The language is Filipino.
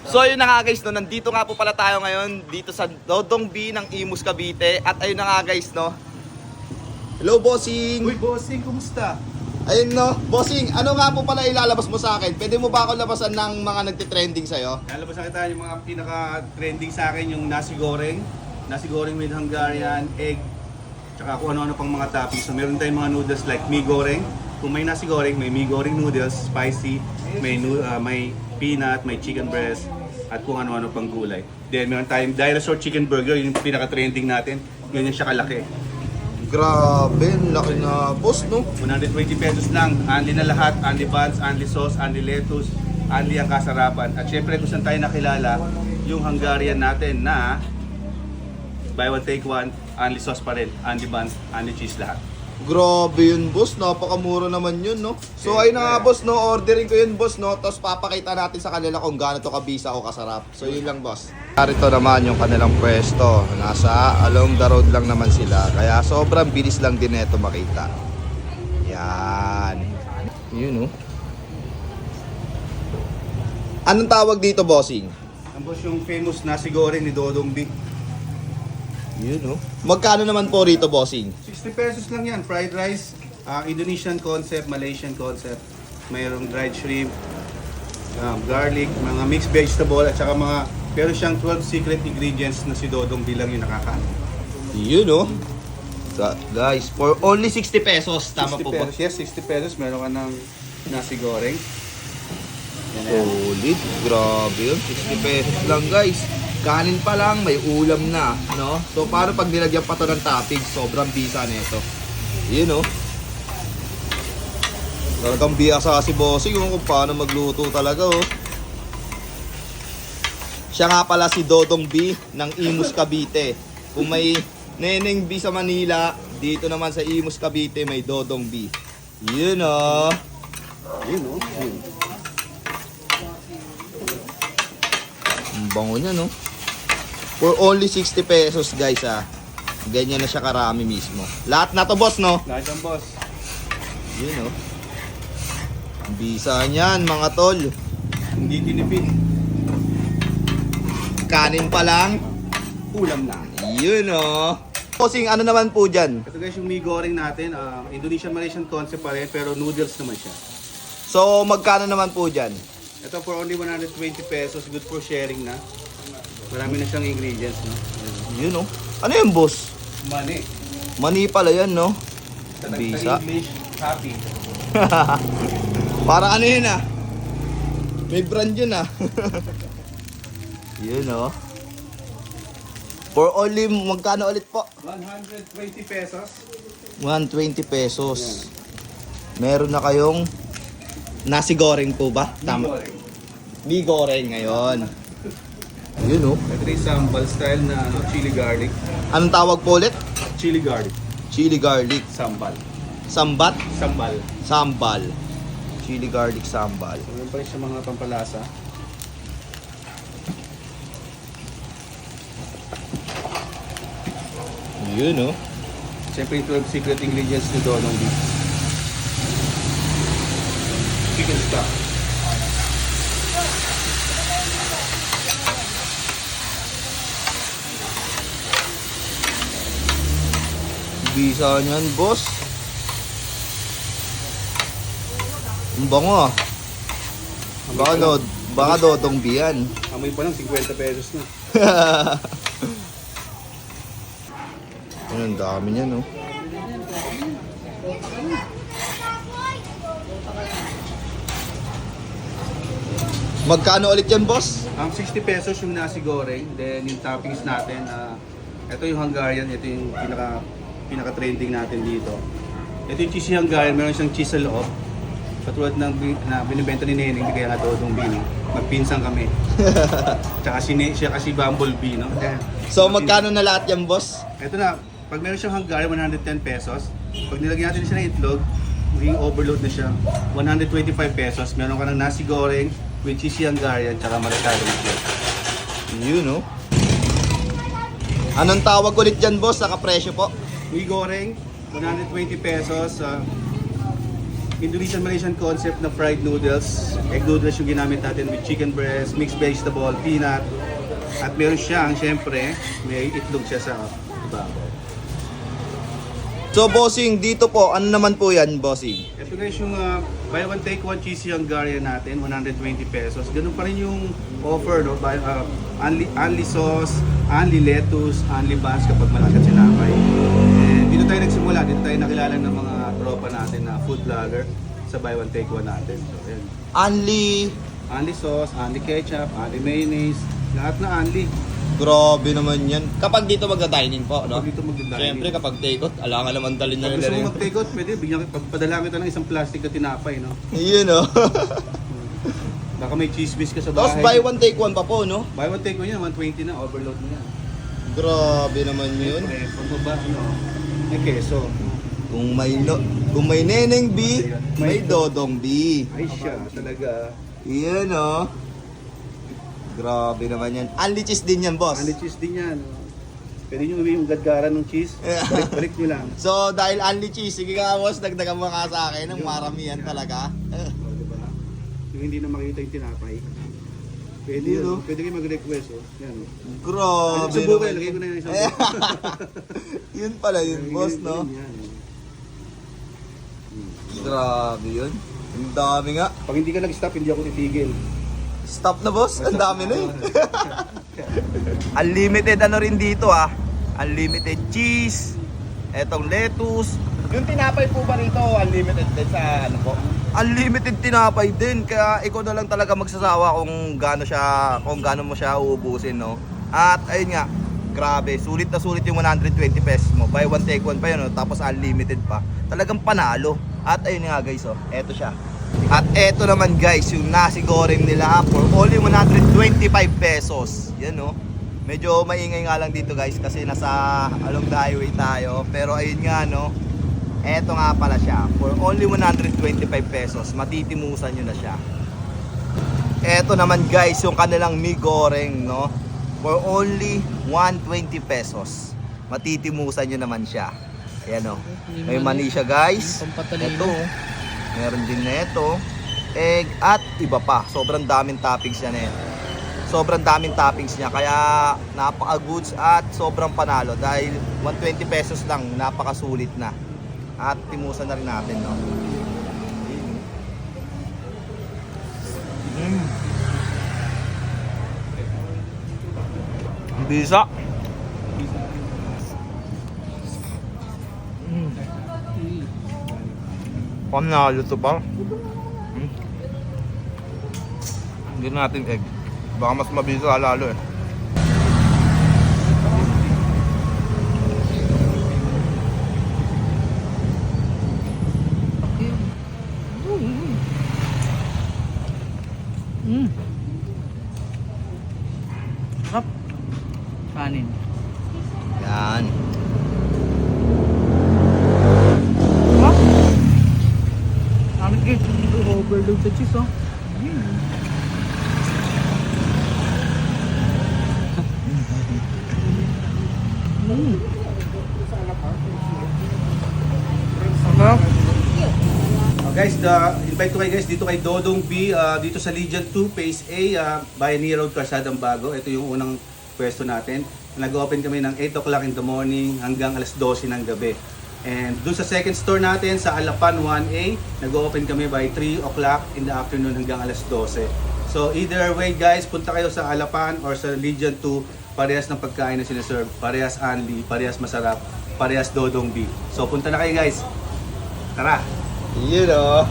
So ayun na nga guys, no, nandito nga po pala tayo ngayon dito sa Dodong B ng Imus Cavite. At ayun na nga guys, no. Hello bossing. Uy, bossing, kumusta? Ayun no, bossing, ano nga po pala ilalabas mo sa akin? Pwede mo ba ako labasan ng mga nagtitrending sa'yo? Lalabas na kita yung mga pinaka-trending sa akin, yung nasi goreng. Nasi goreng with Hungarian, egg, tsaka kung ano-ano pang mga toppings. So meron tayong mga noodles like mi goreng. Kung may nasi goreng, may mi goreng noodles, spicy, may peanut, may chicken breast, at kung ano-ano pang gulay. Then meron tayong dinosaur chicken burger, yun yung pinaka-trending natin. Ganyan siya kalaki. Grabe, laki na boss, no? 120 pesos lang, only na lahat, only buns, only sauce, only lettuce, only ang kasarapan. At syempre kung saan tayo nakilala, yung Hungarian natin na buy one take one, only sauce pa rin, only buns, only cheese lahat. Grabe yun boss, napakamura naman yun, no? So ayun na nga boss, no, ordering ko yun boss, no? Tapos papakita natin sa kanila kung gaano to kabisa o kasarap. So yun lang boss. Narito naman yung kanilang pwesto. Nasa along the road lang naman sila. Kaya sobrang bilis lang din ito makita. Yan. Yun, no? Anong tawag dito, bossing? Ang boss yung famous nasi goreng ni Dodong B. Yun, no? Magkano naman po rito, bossing? 60 pesos lang yan, fried rice, Indonesian concept, Malaysian concept. Mayroong dried shrimp, garlic, mga mixed vegetable, at saka mga, pero siyang 12 secret ingredients na si Dodong B lang yung nakakaano. Yun, no? Guys, for only 60 pesos. Tama 60 po ba? pesos, yes, 60 pesos, meron ka ng nasi goreng. Yan na yan. Solid, grabe yun. 60 pesos lang guys. Kanin pa lang, may ulam na, no? So, paano pag nilagyan pa to ng topping? Sobrang bisa nito. Yun, no? Talagang biyasa si Bossing kung paano magluto talaga, oh. Siya nga pala si Dodong B ng Imus Cavite. Kung may Neneng B sa Manila, dito naman sa Imus Cavite may Dodong B. Yun, oh. Yun, no? Yun. Ang bango niya, no? For only 60 pesos, guys, ah. Ganyan na siya karami mismo. Lahat na to, boss, no? Lahat yan, boss. Yun, no? Ang bisa niyan, mga tol. Hindi tinipid. Kanin pa lang. Ulam na. Yun, no? Bossing, ano naman po dyan? Ito guys yung mi goreng natin, Indonesian Malaysian concept pa rin, pero noodles naman siya. So, magkano naman po dyan? Ito for only 120 pesos, good for sharing na. Marami na siyang ingredients, no? Yun, no? Ano yun, boss? Money. Mani pala yan, no? Sa Bisa. English, happy. Para ano yun, ah? May brand yun, ah. Yun, no? For only, magkano ulit po? 120 pesos. 120 pesos. Meron na kayong nasi goreng po ba? Mi goreng. Mi goreng ngayon. Yun, oh. Ito yung sambal style na chili garlic. Anong tawag po ulit? Chili garlic. Chili garlic. Sambal. Sambat? Sambal. Sambal. Chili garlic sambal. Meron pa rin siya mga pampalasa. Yun, oh. Siyempre yung 12 secret ingredients ni Dodong B. Chicken stock. Bisa niyan, boss. Ang bango, ah. Baka Dodong B yan. Amoy pa lang 50 pesos na. Ayun, ang dami niya, no? Magkano ulit yan, boss? Ang 60 pesos yung nasi goreng, then yung toppings natin, ito yung Hungarian, ito yung pinaka-trending natin dito. Ito yung cheesy Hungarian, meron siyang cheese sa loob. Katulad ng na binibenta ni Neneng, hindi kaya nga Dodong B, no? Magpinsan kami. Tsaka siya kasi Bumblebee, no? So, magkano na lahat yan, boss? Ito na, pag meron siyang Hungarian, 110 pesos. Pag nilagyan natin siya ng itlog, magiging overload na siya. 125 pesos. Meron ka ng nasi goreng with cheesy Hungarian, tsaka malasado itlog. Yun, no? Anong tawag ulit dyan, boss? Naka presyo po? Mi goreng, 120 pesos. Indonesian Malaysian concept na fried noodles. Egg noodles yung ginamit natin with chicken breast, mixed vegetable, peanut. At meron siyang, syempre, may itlog siya sa ibabaw. So bossing, dito po, ano naman po yan, bossing? Ito guys yung buy one take one cheesy Hungarian natin, 120 pesos. Ganun pa rin yung offer, no? Only sauce, only lettuce, only buns kapag malakas sinapay. And dito tayo nagsimula, dito tayo nakilala ng mga tropa natin na food vlogger sa buy one take one natin. So, ayan. Only sauce, only ketchup, only mayonnaise, lahat na only. Grabe naman yan. Kapag dito magda-dining po, no? Pag dito magdadali. Siyempre kapag take-out, alangan naman dalhin na Pag nila gusto mo rin. mag-take out, pwede, padala kita ng isang plastic na tinapay, no? Yun, no? Baka may cheese whiz ka sa Tapos bahay. buy one take one pa po, no? Buy one take one yan, 120 na, overload na yan. Grabe naman yun. Kung ba, ano, may keso. Kung may neneng B, may dodong B. Ay siya, talaga. Yun, no? Grabe naman yan. Unli cheese din yan, boss. Only cheese din yan. Pwede nyo yung gadgaran ng cheese. Balik nyo lang. So, dahil unli cheese, sige ka, boss, dagdagan mo ka sa akin ng maramihan talaga. O, diba? Yung hindi na makita yung tinapay. Pwede Yun, yun. oh. Pwede kayo mag-request. Oh. Yan. Grabe Sa buka, naman. lagay ko na yung isang Yun pala yun, boss, no? Yan. Grabe yun. Ang dami nga. Pag hindi ka nag-stop, hindi ako titigil. Stop na, boss. Ang dami na eh. Unlimited ano rin dito, ah. Unlimited cheese. Etong lettuce. Yung tinapay po ba rito, unlimited din sa ano po? Unlimited tinapay din. Kaya ikaw na lang talaga magsasawa kung gaano mo siya uubusin, no? At ayun nga, grabe, sulit na sulit yung 120 pesos mo. Buy one take one pa yun, no? Tapos unlimited pa. Talagang panalo. At ayun nga guys, oh, eto siya. At eto naman guys, yung nasi goreng nila for only 125 pesos. Yan, no? Medyo maingay nga lang dito guys kasi nasa along the highway tayo. Pero ayun nga, no? Eto nga pala siya. For only 125 pesos, matitimusan nyo na siya. Eto naman guys, yung kanilang mi goreng, no? For only 120 pesos, matitimusan nyo naman siya. Ayan, no? May mani siya guys. Eto, meron din neto, egg, at iba pa. Sobrang daming toppings niya nito. Sobrang daming toppings niya. Kaya napaka-goods at sobrang panalo. Dahil 120 pesos lang, napakasulit na. At timusan na rin natin, no? Bisa. Panalo to pa. Hindi natin egg. Baka mas mabisa lalo eh. Sarap. Kanin. Yan. Sarap. Kanin eh. Overload sa cheese oh. Sarap. Guys, invite ko kayo guys dito kay Dodong B, dito sa Legion 2 Phase A, Bayani Road, Calsadang Bago. Ito yung unang pwesto natin. Nag-open kami ng 8 o'clock in the morning hanggang alas 12 ng gabi. And dun sa second store natin sa Alapan 1A, nag-open kami by 3 o'clock in the afternoon hanggang alas 12. So either way guys, punta kayo sa Alapan or sa Legion 2, parehas ng pagkain na sinaserve, parehas only, parehas masarap, parehas Dodong B. So punta na kayo guys. Tara! You know.